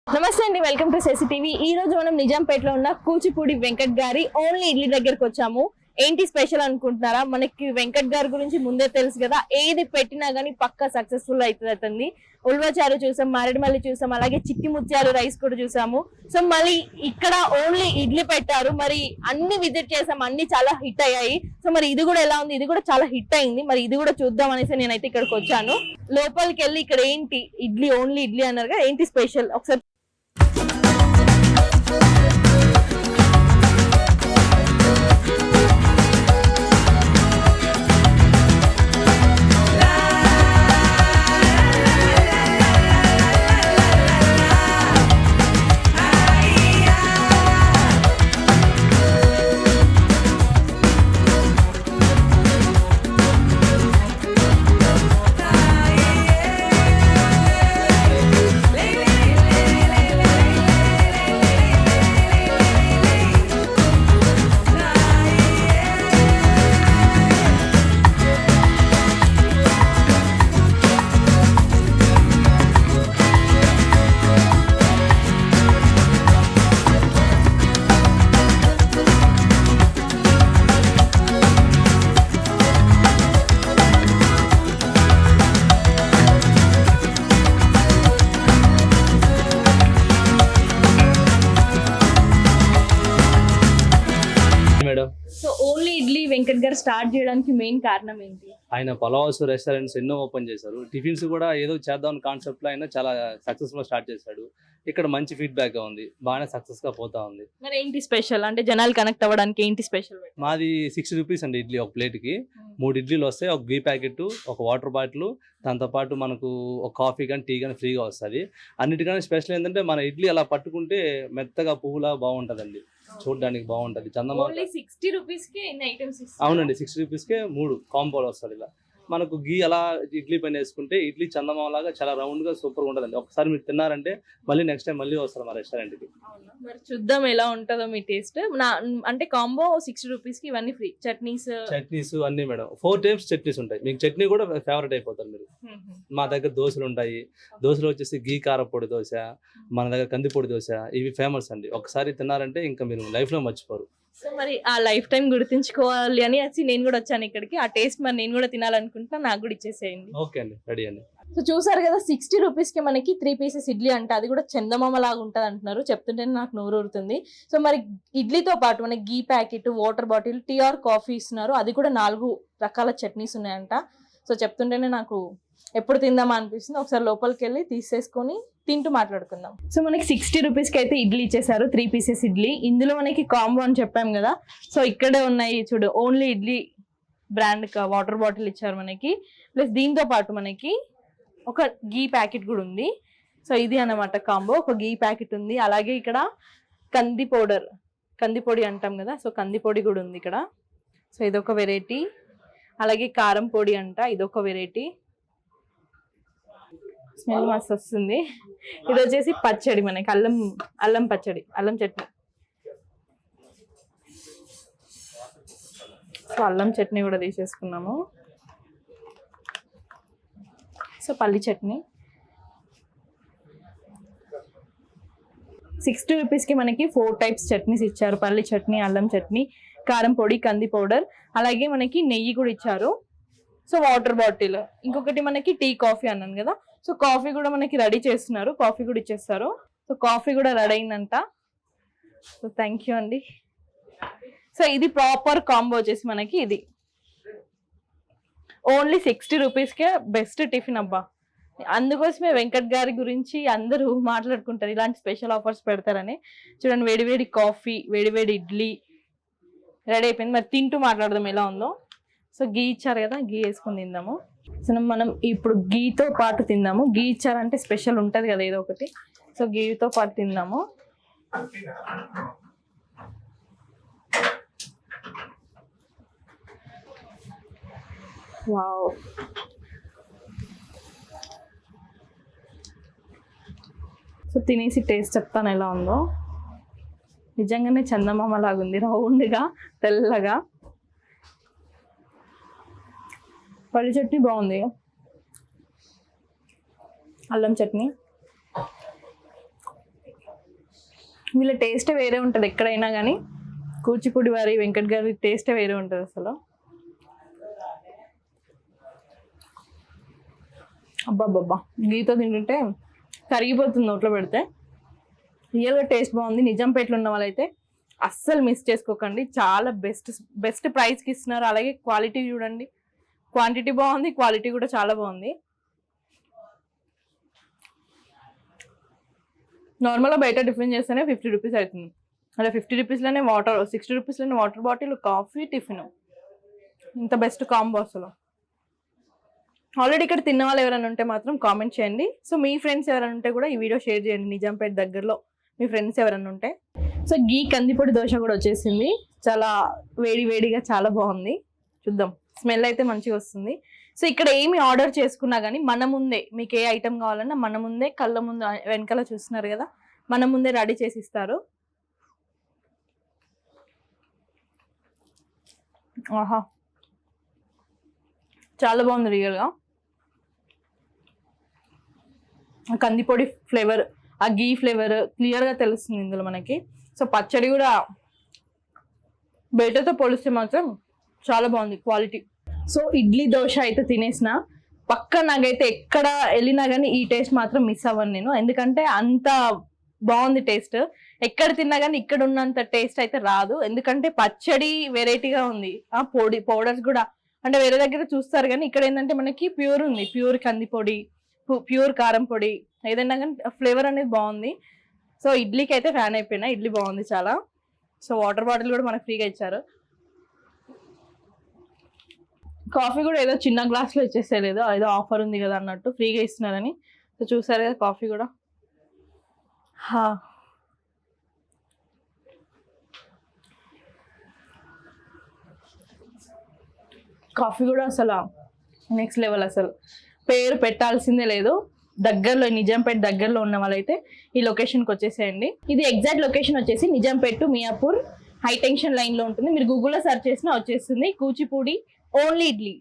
నమస్తే అండి, welcome to సెసి TV. ఈ రోజు మనం నిజాంపేటలో ఉన్న కూచిపూడి వెంకట్ గారి ఓన్లీ ఇడ్లీ దగ్గరకు వచ్చాము. ఏంటి స్పెషల్ అనుకుంటున్నారా? మనకి వెంకట్ గారి గురించి ముందే తెలుసు కదా, ఏది పెట్టినా గానీ పక్కా సక్సెస్ఫుల్ అవుతుంది. ఉల్వచారు చూసాం, మారేడుమల్లి చూసాం, అలాగే చిట్టి ముత్యాలు రైస్ కూడా చూసాము. సో మళ్ళీ ఇక్కడ ఓన్లీ ఇడ్లీ పెట్టారు. మరి అన్ని విజిట్ చేసాం, అన్ని చాలా హిట్ అయ్యాయి. సో మరి ఇది కూడా ఎలా ఉంది? ఇది కూడా చాలా హిట్ అయింది. మరి ఇది కూడా చూద్దాం అనేసి నేనైతే ఇక్కడికి వచ్చాను. లోపలికి వెళ్ళి ఇక్కడ ఏంటి ఇడ్లీ, ఓన్లీ ఇడ్లీ అన్నారు కదా, ఏంటి స్పెషల్ ఒకసారి సో ఓన్లీ ఇడ్లీ వెంకట్ గారు స్టార్ట్ చేయడానికి మెయిన్ కారణం ఏంటి? ఆయన పలావ్స్ రెస్టారెంట్స్ ఎన్నో ఓపెన్ చేశారు. టిఫిన్స్ కూడా ఏదో చేద్దాం కాన్సెప్ట్ లో ఆయన చాలా సక్సెస్ఫుల్ స్టార్ట్ చేశాడు. ఇక్కడ మంచి ఫీడ్బ్యాక్ గా ఉంది, బాగానే సక్సెస్ గా పోతా ఉంది. మరి ఏంటి స్పెషల్ అంటే జనాలు కనెక్ట్ అవ్వడానికి ఏంటి స్పెషల్? మాది 60 రూపీస్ అండి ఇడ్లీ. ఒక ప్లేట్ కి 3 ఇడ్లీలు వస్తాయి, ఒక గీ ప్యాకెట్, ఒక వాటర్ బాటిల్, దాంతో పాటు మనకు ఒక కాఫీ కానీ టీ కానీ ఫ్రీగా వస్తుంది. అన్నిటికన్నా స్పెషల్ ఏంటంటే మన ఇడ్లీ అలా పట్టుకుంటే మెత్తగా పువ్వులా బాగుంటదండి, చూడడానికి బాగుంటది. చందమామ 60 రూపీస్ కి అవునండి, 60 రూపీస్ కే 3 కాంబోలు వస్తుంది. ఇలా మనకు గీ అలా ఇడ్లీ పైన వేసుకుంటే ఇడ్లీ చందమామ లాగా చాలా రౌండ్ గా సూపర్ గా ఉంటదండి. ఒకసారి మీరు తిన్నారంటే మళ్ళీ నెక్స్ట్ టైం మళ్ళీ వస్తారు మా రెస్టారెంట్ కి. చూద్దాం ఎలా ఉంటుందో మీ టేస్ట్. అంటే కాంబో 60 రూపీస్ కి ఇవన్నీ ఫ్రీ. చట్నీస్ అన్ని మేడం 4 టైప్స్ చట్నీస్ ఉంటాయి. మీకు చట్నీ కూడా ఫేవరెట్ అయిపోతారు మీరు. మా దగ్గర దోశలు ఉంటాయి. దోశలు వచ్చేసి గీ కారపొడి దోశ, మన దగ్గర కందిపొడి దోశ, ఇవి ఫేమస్ అండి. ఒకసారి తిన్నారంటే ఇంకా మీరు లైఫ్ లో మర్చిపోరు. సో మరి ఆ లైఫ్ టైం గుర్తుంచుకోవాలి అని నేను కూడా వచ్చాను ఇక్కడికి. ఆ టేస్ట్ మరి నేను కూడా తినాలనుకుంటున్నా, నాకు కూడా ఇచ్చేసేయండి. ఓకే అండి, రెడీ అండి. సో చూసారు కదా, 60 రూపీస్ కి మనకి 3 పీసెస్ ఇడ్లీ అంట. అది కూడా చందమామ లాగా ఉంటది అంటున్నారు. చెప్తుంటే నాకు నోరు ఊరుతుంది. సో మరి ఇడ్లీతో పాటు మనకి ghee packet, water bottle, tea or coffee ఇస్తున్నారు. అది కూడా 4 రకాల చట్నీస్ ఉన్నాయంట. సో చెప్తుంటేనే నాకు ఎప్పుడు తిందామా అనిపిస్తుంది. ఒకసారి లోపలికి వెళ్ళి తీసేసుకొని తింటూ మాట్లాడుకుందాం. సో మనకి 60 రూపీస్ కి అయితే ఇడ్లీ ఇచ్చేసారు, 3 పీసెస్ ఇడ్లీ. ఇందులో మనకి కాంబో అని చెప్పాం కదా, సో ఇక్కడే ఉన్నాయి చూడు. Only idli brand water bottle ఇచ్చారు మనకి. ప్లస్ దీంతో పాటు మనకి ఒక గీ ప్యాకెట్ కూడా ఉంది. సో ఇది అన్నమాట కాంబో. ఒక గీ ప్యాకెట్ ఉంది, అలాగే ఇక్కడ కంది పౌడర్, కంది పొడి అంటాం కదా, సో కంది పొడి కూడా ఉంది ఇక్కడ. సో ఇదొక వెరైటీ. అలాగే కారం పొడి అంట, ఇదొక వెరైటీ. స్మెల్ మస్తు వస్తుంది. ఇది వచ్చేసి పచ్చడి, మనకి అల్లం పచ్చడి, అల్లం చట్నీ. సో అల్లం చట్నీ కూడా తీసేసుకున్నాము. సో పల్లి చట్నీ 60 రూపీస్ కి మనకి 4 టైప్స్ చట్నీస్ ఇచ్చారు. పల్లి చట్నీ, అల్లం చట్నీ, కారం పొడి, కంది పౌడర్, అలాగే మనకి నెయ్యి కూడా ఇచ్చారు. సో వాటర్ బాటిల్, ఇంకొకటి మనకి టీ కాఫీ అన్నాను కదా, సో కాఫీ కూడా మనకి రెడీ చేస్తున్నారు. కాఫీ కూడా ఇచ్చేస్తారు. సో కాఫీ కూడా రెడీ అయిందంట. సో థ్యాంక్ యూ అండి. సో ఇది ప్రాపర్ కాంబో వచ్చేసి మనకి ఇది ఓన్లీ 60 రూపీస్కే బెస్ట్ టిఫిన్ అబ్బా. అందుకోసమే వెంకట్ గారి గురించి అందరూ మాట్లాడుకుంటారు, ఇలాంటి స్పెషల్ ఆఫర్స్ పెడతారని. చూడండి, వేడివేడి కాఫీ, వేడివేడి ఇడ్లీ రెడీ అయిపోయింది. మరి తింటూ మాట్లాడదాం ఎలా ఉందో. సో గీ ఇచ్చారు కదా, గీ వేసుకొని తిందాము. సో మనం ఇప్పుడు గీతో పాటు తిందాము. గీ ఇచ్చారంటే స్పెషల్ ఉంటుంది కదా ఏదో ఒకటి. సో గీతో పాటు తిందాము. వావ్, సో తినేసి టేస్ట్ చెప్తాను ఎలా ఉందో. నిజంగానే చందమామ లాగుంది, రౌండ్గా తెల్లగా. పల్లి చట్నీ బాగుంది, అల్లం చట్నీ వీళ్ళ టేస్టే వేరే ఉంటుంది ఎక్కడైనా కానీ. కూచిపూడి వారి వెంకట్ గారి టేస్టే వేరే ఉంటుంది అసలు. అబ్బాబ్బా గీతో తింటుంటే కరిగిపోతుంది నోట్లో పెడితే. రియల్గా టేస్ట్ బాగుంది. నిజాంపేటలో ఉన్న వాళ్ళైతే అస్సలు మిస్ చేసుకోకండి. చాలా బెస్ట్ ప్రైస్కి ఇస్తున్నారు. అలాగే క్వాలిటీ చూడండి, క్వాంటిటీ బాగుంది, క్వాలిటీ కూడా చాలా బాగుంది. నార్మల్గా బయట టిఫిన్ చేస్తేనే 50 రూపీస్ అవుతుంది. అలా 50 రూపీస్లోనే 60 రూపీస్లోనే వాటర్ బాటిల్, కాఫీ, టిఫిన్. ఇంత బెస్ట్ కాంబో అసలు. ఆల్రెడీ ఇక్కడ తిన్న వాళ్ళు ఎవరైనా ఉంటే మాత్రం కామెంట్ చేయండి. సో మీ ఫ్రెండ్స్ ఎవరైనా ఉంటే కూడా ఈ వీడియో షేర్ చేయండి. నిజాంపేట దగ్గరలో మీ ఫ్రెండ్స్ ఎవరైనా ఉంటే. సో గీ కందిపొడి దోశ కూడా వచ్చేసింది. చాలా వేడిగా చాలా బాగుంది. చూద్దాం, స్మెల్ అయితే మంచిగా వస్తుంది. సో ఇక్కడ ఏమి ఆర్డర్ చేసుకున్నా కానీ మన ముందే, మీకు ఏ ఐటమ్ కావాలన్నా మన ముందే, కళ్ళ ముందు వెనకాల చూస్తున్నారు కదా, మన ముందే రెడీ చేసి ఇస్తారు. ఆహా, చాలా బాగుంది రియల్గా. కందిపొడి ఫ్లేవర్, ఆ గీ ఫ్లేవర్ క్లియర్గా తెలుస్తుంది ఇందులో మనకి. సో పచ్చడి కూడా బయటతో పోలిస్తే మాత్రం చాలా బాగుంది క్వాలిటీ. సో ఇడ్లీ దోశ అయితే తినేసిన పక్క, నాకైతే ఎక్కడ వెళ్ళినా కానీ ఈ టేస్ట్ మాత్రం మిస్ అవ్వను నేను. ఎందుకంటే అంత బాగుంది టేస్ట్. ఎక్కడ తిన్నా కానీ ఇక్కడ ఉన్నంత టేస్ట్ అయితే రాదు. ఎందుకంటే పచ్చడి వెరైటీగా ఉంది, ఆ పౌడర్స్ కూడా అంటే వేరే దగ్గర చూస్తారు కానీ ఇక్కడ ఏంటంటే మనకి ప్యూర్ ఉంది. ప్యూర్ కందిపొడి, ప్యూర్ కారం పొడి, ఏదైనా కానీ ఫ్లేవర్ అనేది బాగుంది. సో ఇడ్లీకి అయితే ఫ్యాన్ అయిపోయినా. ఇడ్లీ బాగుంది చాలా. సో వాటర్ బాటిల్ కూడా మనకు ఫ్రీగా ఇచ్చారు. కాఫీ కూడా ఏదో చిన్న గ్లాస్లో ఇచ్చేసేలేదు, ఏదో ఆఫర్ ఉంది కదా అన్నట్టు ఫ్రీగా ఇస్తున్నారని. సో చూసారు కదా కాఫీ కూడా. కాఫీ కూడా అసలు నెక్స్ట్ లెవెల్. అసలు పేరు పెట్టాల్సిందే లేదు. దగ్గరలో, నిజాంపేట దగ్గరలో ఉన్న వాళ్ళైతే ఈ లొకేషన్కి వచ్చేసేయండి. ఇది ఎగ్జాక్ట్ లొకేషన్ వచ్చేసి Nizampet to Miyapur high tension లైన్లో ఉంటుంది. మీరు గూగుల్లో సెర్చ్ చేసినా వచ్చేస్తుంది. కూచిపూడి ఓన్లీ ఇడ్లీ.